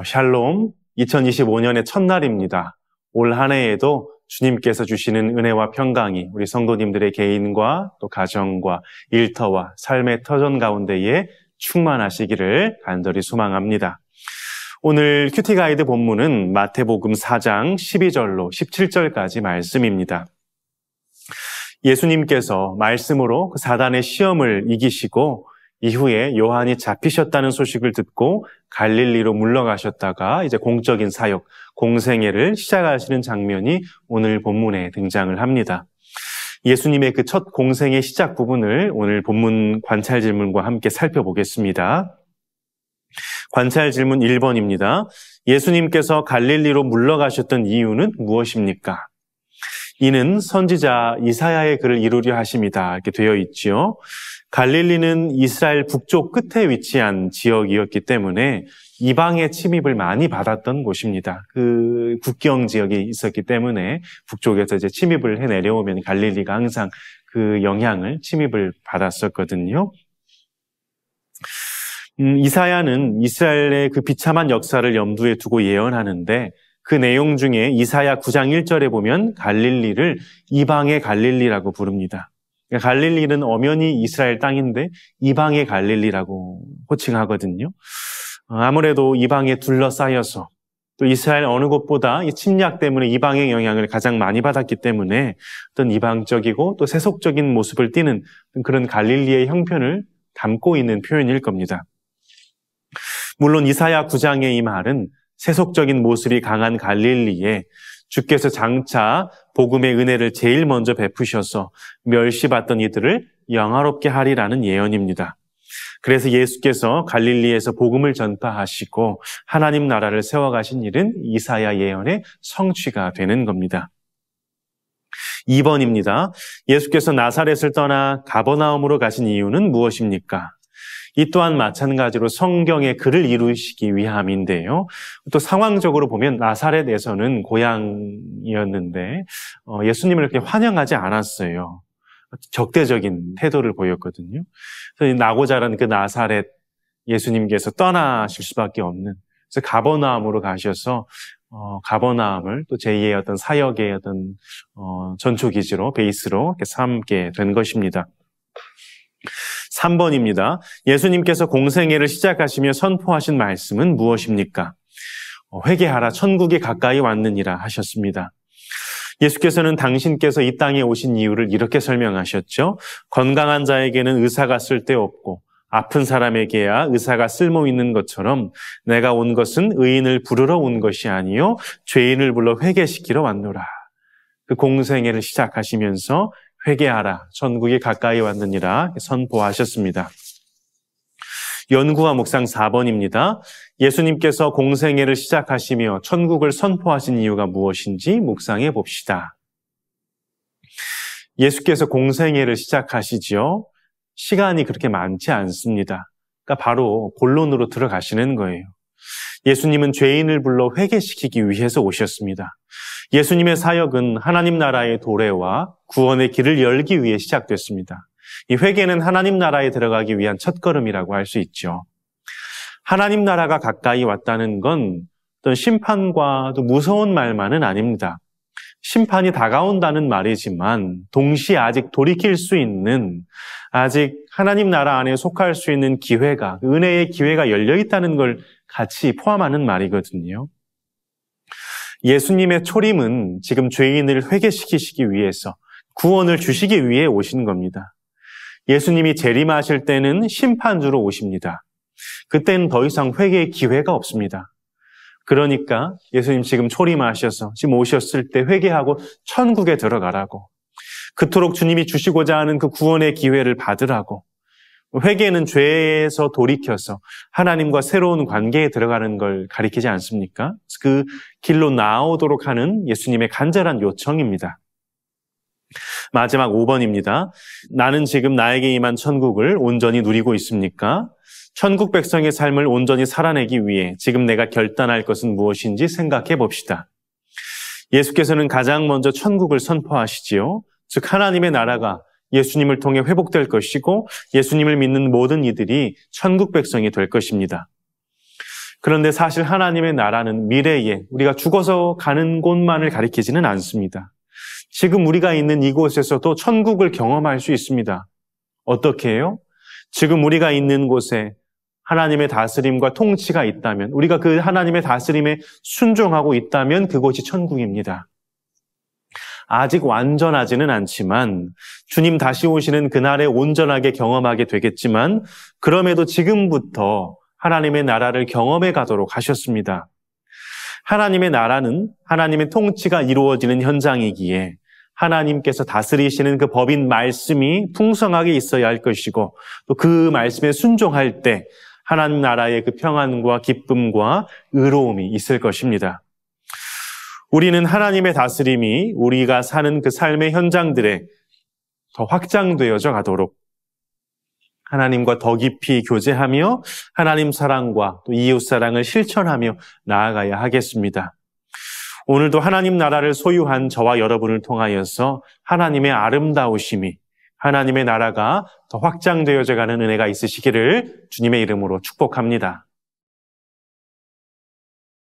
샬롬, 2025년의 첫날입니다. 올 한 해에도 주님께서 주시는 은혜와 평강이 우리 성도님들의 개인과 또 가정과 일터와 삶의 터전 가운데에 충만하시기를 간절히 소망합니다. 오늘 큐티 가이드 본문은 마태복음 4장 12절로 17절까지 말씀입니다. 예수님께서 말씀으로 그 사단의 시험을 이기시고 이후에 요한이 잡히셨다는 소식을 듣고 갈릴리로 물러가셨다가 이제 공적인 사역, 공생애를 시작하시는 장면이 오늘 본문에 등장을 합니다. 예수님의 그 첫 공생의 시작 부분을 오늘 본문 관찰 질문과 함께 살펴보겠습니다. 관찰 질문 1번입니다. 예수님께서 갈릴리로 물러가셨던 이유는 무엇입니까? 이는 선지자 이사야의 글을 이루려 하심이다 이렇게 되어 있지요. 갈릴리는 이스라엘 북쪽 끝에 위치한 지역이었기 때문에 이방의 침입을 많이 받았던 곳입니다. 그 국경 지역에 있었기 때문에 북쪽에서 이제 침입을 해 내려오면 갈릴리가 항상 그 영향을 침입을 받았었거든요. 이사야는 이스라엘의 그 비참한 역사를 염두에 두고 예언하는데 그 내용 중에 이사야 9장 1절에 보면 갈릴리를 이방의 갈릴리라고 부릅니다. 그러니까 갈릴리는 엄연히 이스라엘 땅인데 이방의 갈릴리라고 호칭하거든요. 아무래도 이방에 둘러싸여서 또 이스라엘 어느 곳보다 이 침략 때문에 이방의 영향을 가장 많이 받았기 때문에 어떤 이방적이고 또 세속적인 모습을 띠는 그런 갈릴리의 형편을 담고 있는 표현일 겁니다. 물론 이사야 9장의 이 말은 세속적인 모습이 강한 갈릴리에 주께서 장차 복음의 은혜를 제일 먼저 베푸셔서 멸시받던 이들을 영화롭게 하리라는 예언입니다. 그래서 예수께서 갈릴리에서 복음을 전파하시고 하나님 나라를 세워가신 일은 이사야 예언의 성취가 되는 겁니다. 2번입니다. 예수께서 나사렛을 떠나 가버나움으로 가신 이유는 무엇입니까? 이 또한 마찬가지로 성경의 글을 이루시기 위함인데요. 또 상황적으로 보면 나사렛에서는 고향이었는데 예수님을 그렇게 환영하지 않았어요. 적대적인 태도를 보였거든요. 그래서 나고 자란 그 나사렛 예수님께서 떠나실 수밖에 없는, 그래서 가버나움으로 가셔서 가버나움을 또 제2의 어떤 사역의 어떤 전초기지로 베이스로 이렇게 삼게 된 것입니다. 3번입니다. 예수님께서 공생애를 시작하시며 선포하신 말씀은 무엇입니까? 회개하라, 천국이 가까이 왔느니라 하셨습니다. 예수께서는 당신께서 이 땅에 오신 이유를 이렇게 설명하셨죠. 건강한 자에게는 의사가 쓸데없고 아픈 사람에게야 의사가 쓸모 있는 것처럼 내가 온 것은 의인을 부르러 온 것이 아니요 죄인을 불러 회개시키러 왔노라. 그 공생애를 시작하시면서 회개하라, 천국이 가까이 왔느니라 선포하셨습니다. 연구와 묵상 4번입니다. 예수님께서 공생애를 시작하시며 천국을 선포하신 이유가 무엇인지 묵상해 봅시다. 예수께서 공생애를 시작하시죠. 시간이 그렇게 많지 않습니다. 그러니까 바로 본론으로 들어가시는 거예요. 예수님은 죄인을 불러 회개시키기 위해서 오셨습니다. 예수님의 사역은 하나님 나라의 도래와 구원의 길을 열기 위해 시작됐습니다. 이 회개는 하나님 나라에 들어가기 위한 첫걸음이라고 할 수 있죠. 하나님 나라가 가까이 왔다는 건 어떤 심판과 또 무서운 말만은 아닙니다. 심판이 다가온다는 말이지만 동시에 아직 돌이킬 수 있는, 아직 하나님 나라 안에 속할 수 있는 기회가, 은혜의 기회가 열려 있다는 걸 같이 포함하는 말이거든요. 예수님의 초림은 지금 죄인을 회개시키시기 위해서, 구원을 주시기 위해 오신 겁니다. 예수님이 재림하실 때는 심판주로 오십니다. 그때는 더 이상 회개의 기회가 없습니다. 그러니까 예수님 지금 초림하셔서 지금 오셨을 때 회개하고 천국에 들어가라고, 그토록 주님이 주시고자 하는 그 구원의 기회를 받으라고, 회개는 죄에서 돌이켜서 하나님과 새로운 관계에 들어가는 걸 가리키지 않습니까? 그 길로 나오도록 하는 예수님의 간절한 요청입니다. 마지막 5번입니다. 나는 지금 나에게 임한 천국을 온전히 누리고 있습니까? 천국 백성의 삶을 온전히 살아내기 위해 지금 내가 결단할 것은 무엇인지 생각해 봅시다. 예수께서는 가장 먼저 천국을 선포하시지요. 즉 하나님의 나라가 예수님을 통해 회복될 것이고 예수님을 믿는 모든 이들이 천국 백성이 될 것입니다. 그런데 사실 하나님의 나라는 미래에 우리가 죽어서 가는 곳만을 가리키지는 않습니다. 지금 우리가 있는 이곳에서도 천국을 경험할 수 있습니다. 어떻게 해요? 지금 우리가 있는 곳에 하나님의 다스림과 통치가 있다면, 우리가 그 하나님의 다스림에 순종하고 있다면 그곳이 천국입니다. 아직 완전하지는 않지만 주님 다시 오시는 그날에 온전하게 경험하게 되겠지만, 그럼에도 지금부터 하나님의 나라를 경험해 가도록 하셨습니다. 하나님의 나라는 하나님의 통치가 이루어지는 현장이기에 하나님께서 다스리시는 그 법인 말씀이 풍성하게 있어야 할 것이고, 또 그 말씀에 순종할 때 하나님 나라의 그 평안과 기쁨과 의로움이 있을 것입니다. 우리는 하나님의 다스림이 우리가 사는 그 삶의 현장들에 더 확장되어져 가도록 하나님과 더 깊이 교제하며 하나님 사랑과 또 이웃 사랑을 실천하며 나아가야 하겠습니다. 오늘도 하나님 나라를 소유한 저와 여러분을 통하여서 하나님의 아름다우심이, 하나님의 나라가 더 확장되어져 가는 은혜가 있으시기를 주님의 이름으로 축복합니다.